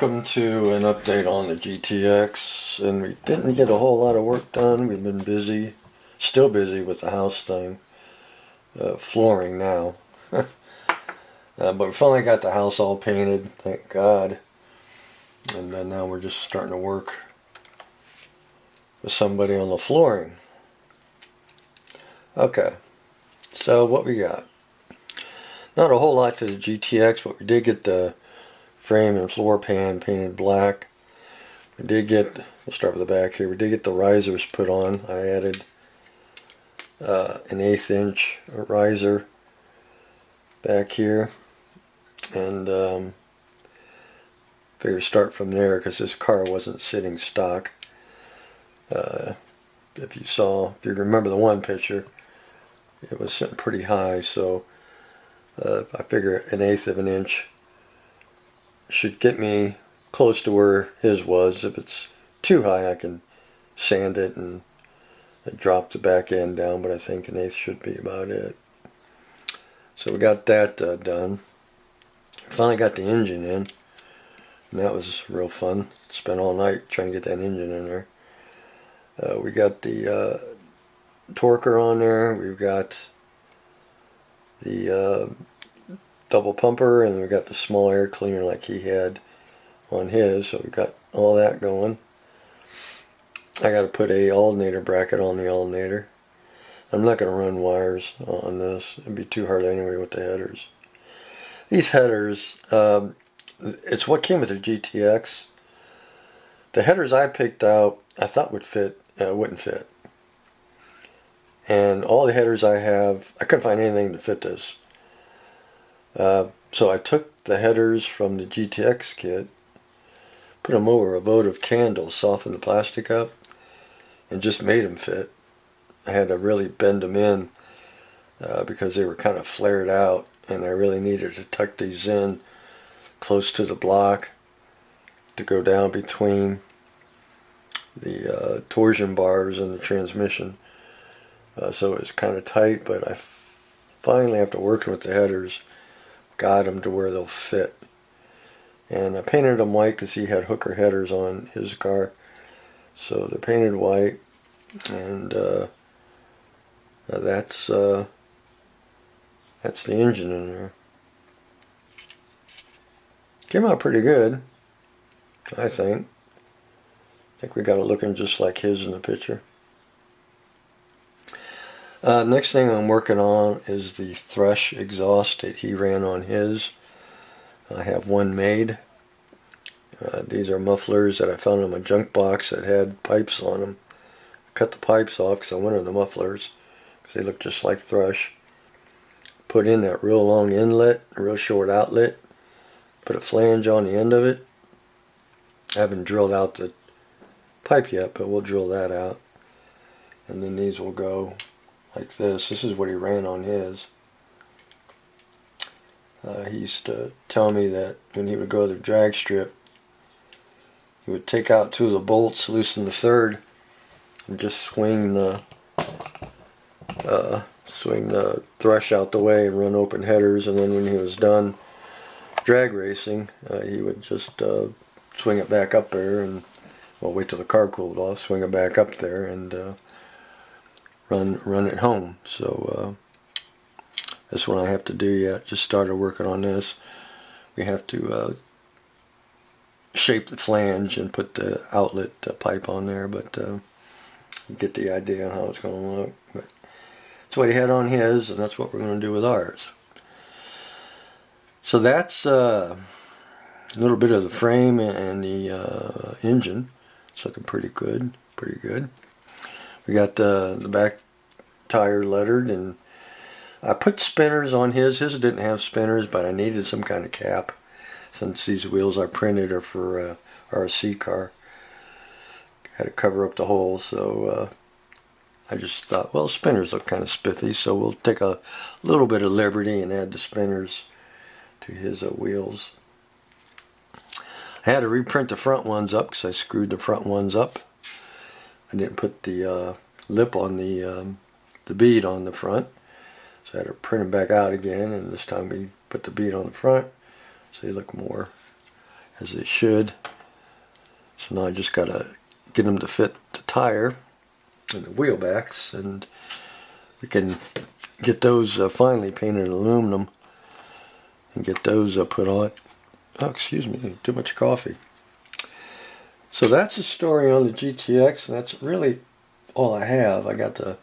Welcome to an update on the GTX, and we didn't get a whole lot of work done. We've been busy, still busy with the house thing, flooring now. But we finally got the house all painted, thank God. And then now we're just starting to work with somebody on the flooring. Okay, so what we got? Not a whole lot to the GTX, but we did get the frame and floor pan painted black. We did get, we'll start with the back here, we did get the risers put on. I added an 1/8 inch riser back here, and figure start from there because this car wasn't sitting stock. If you remember the one picture, it was sitting pretty high, so I figure an 1/8 of an inch should get me close to where his was. If it's too high, I can sand it and drop the back end down, but I think an 1/8 should be about it. So we got that done. Finally got the engine in, and that was real fun. Spent all night trying to get that engine in there. We got the torquer on there. We've got the double pumper, and we got the small air cleaner like he had on his, so we got all that going. I got to put a alternator bracket on the alternator. I'm not going to run wires on this. It'd be too hard anyway with the headers. These headers, it's what came with the GTX. The headers I picked out, I thought would fit, wouldn't fit. And all the headers I have, I couldn't find anything to fit this. So I took the headers from the GTX kit, put them over a votive candle, softened the plastic up, and just made them fit. I had to really bend them in because they were kind of flared out, and I really needed to tuck these in close to the block to go down between the torsion bars and the transmission. So it was kind of tight, but I finally, after working with the headers, got them to where they'll fit. And I painted them white because he had hooker headers on his car, so they're painted white, and that's the engine in there. Came out pretty good, I think. I think we got it looking just like his in the picture. Next thing I'm working on is the Thrush exhaust that he ran on his. I have one made. These are mufflers that I found in my junk box that had pipes on them. I cut the pipes off because I wanted the mufflers because they look just like Thrush. Put in that real long inlet, a real short outlet. Put a flange on the end of it. I haven't drilled out the pipe yet, but we'll drill that out. And then these will go like this. This is what he ran on his. He used to tell me that when he would go to the drag strip, he would take out 2 of the bolts, loosen the 3rd, and just swing the Thrush out the way and run open headers. And then when he was done drag racing, he would just swing it back up there, and well, wait till the car cooled off, swing it back up there, and run it home. So that's what I have to do yet. Just started working on this. We have to shape the flange and put the outlet pipe on there, but you get the idea on how it's going to look. But that's what he had on his, and that's what we're going to do with ours. So that's a little bit of the frame and the engine. It's looking pretty good, pretty good. We got the back tire lettered, and I put spinners on his. His didn't have spinners, but I needed some kind of cap since these wheels I printed are for a RC car. Had to cover up the holes, so I just thought, well, spinners look kind of spiffy, so we'll take a little bit of liberty and add the spinners to his wheels. I had to reprint the front ones up because I screwed the front ones up. I didn't put the lip on the bead on the front, so I had to print them back out again, and this time we put the bead on the front so they look more as they should. So now I just gotta get them to fit the tire and the wheel backs, and we can get those finally painted aluminum and get those put on. Oh, excuse me, too much coffee. So that's the story on the GTX, and that's really all I have. I got the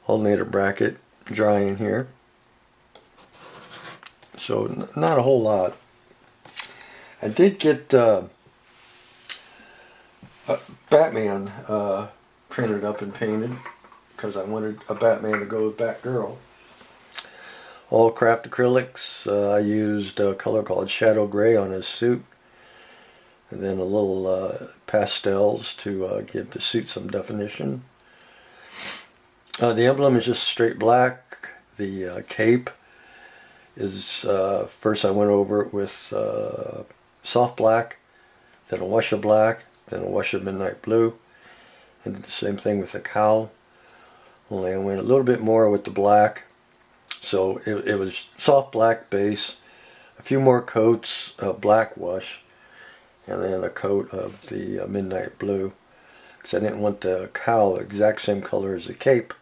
alternator bracket drying here. So not a whole lot. I did get Batman printed up and painted because I wanted a Batman to go with Batgirl. All craft acrylics. I used a color called Shadow Gray on his suit, and then a little pastels to give the suit some definition. The emblem is just straight black. The cape is, first I went over it with soft black, then a wash of black, then a wash of midnight blue, and did the same thing with the cowl. Only I went a little bit more with the black. So it was soft black base, a few more coats of black wash, and then a coat of the midnight blue. Because I didn't want the cowl the exact same color as the cape,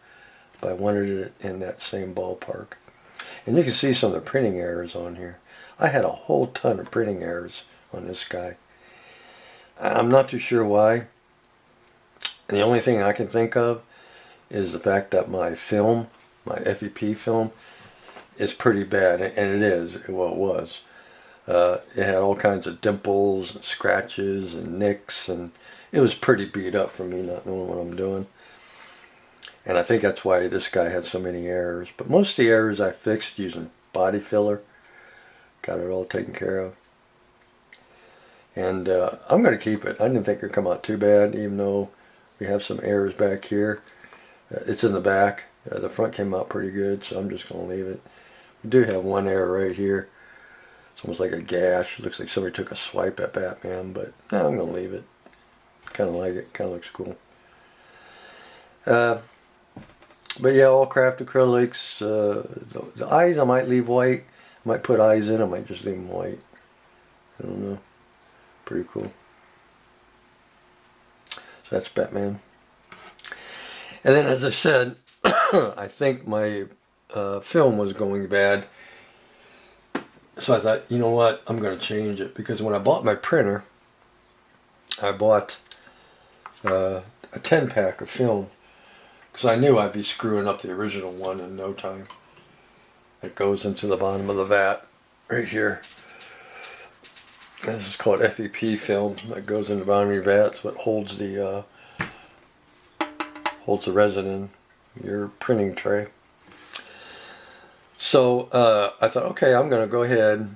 but I wanted it in that same ballpark. And you can see some of the printing errors on here. I had a whole ton of printing errors on this guy. I'm not too sure why. And the only thing I can think of is the fact that my film, my Ep5 film, is pretty bad, and it is. Well, it was. It had all kinds of dimples and scratches and nicks, and it was pretty beat up for me not knowing what I'm doing. And I think that's why this guy had so many errors. But most of the errors I fixed using body filler. Got it all taken care of. And I'm going to keep it. I didn't think it would come out too bad, even though we have some errors back here. It's in the back. The front came out pretty good, so I'm just going to leave it. We do have one error right here. It's almost like a gash. It looks like somebody took a swipe at Batman, but no, I'm going to leave it. Kind of like it. Kind of looks cool. But yeah, all craft acrylics. The eyes I might leave white. I might put eyes in. I might just leave them white. I don't know. Pretty cool. So that's Batman. And then, as I said, I think my film was going bad. So I thought, you know what, I'm going to change it. Because when I bought my printer, I bought a 10-pack of film. Because I knew I'd be screwing up the original one in no time. It goes into the bottom of the vat right here. This is called Ep5 film. That goes in the bottom of your vat. It's what holds the resin in your printing tray. So I thought, okay, I'm going to go ahead.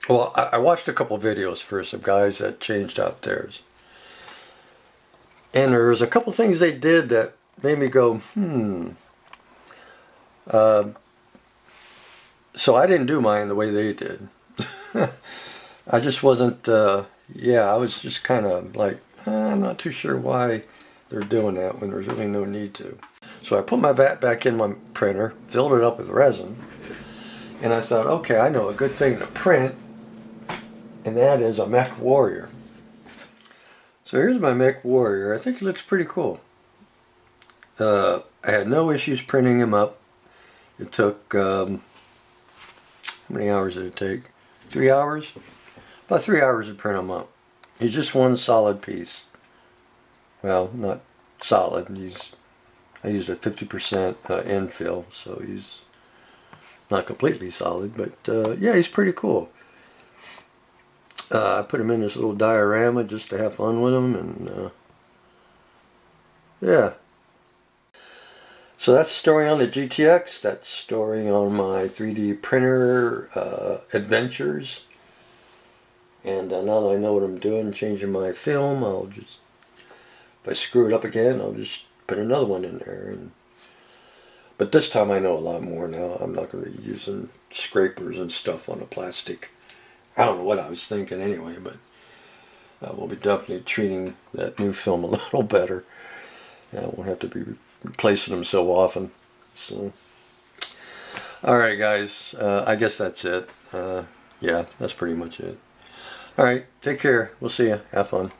Well, I watched a couple videos first of guys that changed out theirs. And there was a couple things they did that made me go, So I didn't do mine the way they did. I just wasn't, I was just kind of like, I'm not too sure why they're doing that when there's really no need to. So I put my vat back in my printer, filled it up with resin, and I thought, okay, I know a good thing to print, and that is a Mech Warrior. So here's my Mech Warrior. I think he looks pretty cool. I had no issues printing him up. It took, how many hours did it take? 3 hours? About 3 hours to print him up. He's just one solid piece. Well, not solid. I used a 50% infill, so he's not completely solid, but yeah, he's pretty cool. I put him in this little diorama just to have fun with him, and yeah. So that's the story on the GTX. That's the story on my 3D printer adventures. And now that I know what I'm doing, changing my film, I'll just, if I screw it up again, I'll just put another one in there. But this time I know a lot more now. I'm not going to be using scrapers and stuff on the plastic. I don't know what I was thinking anyway, but we'll be definitely treating that new film a little better. I won't have to be replacing them so often. So, alright guys, I guess that's it. Yeah, that's pretty much it. All right, take care. We'll see you. Have fun.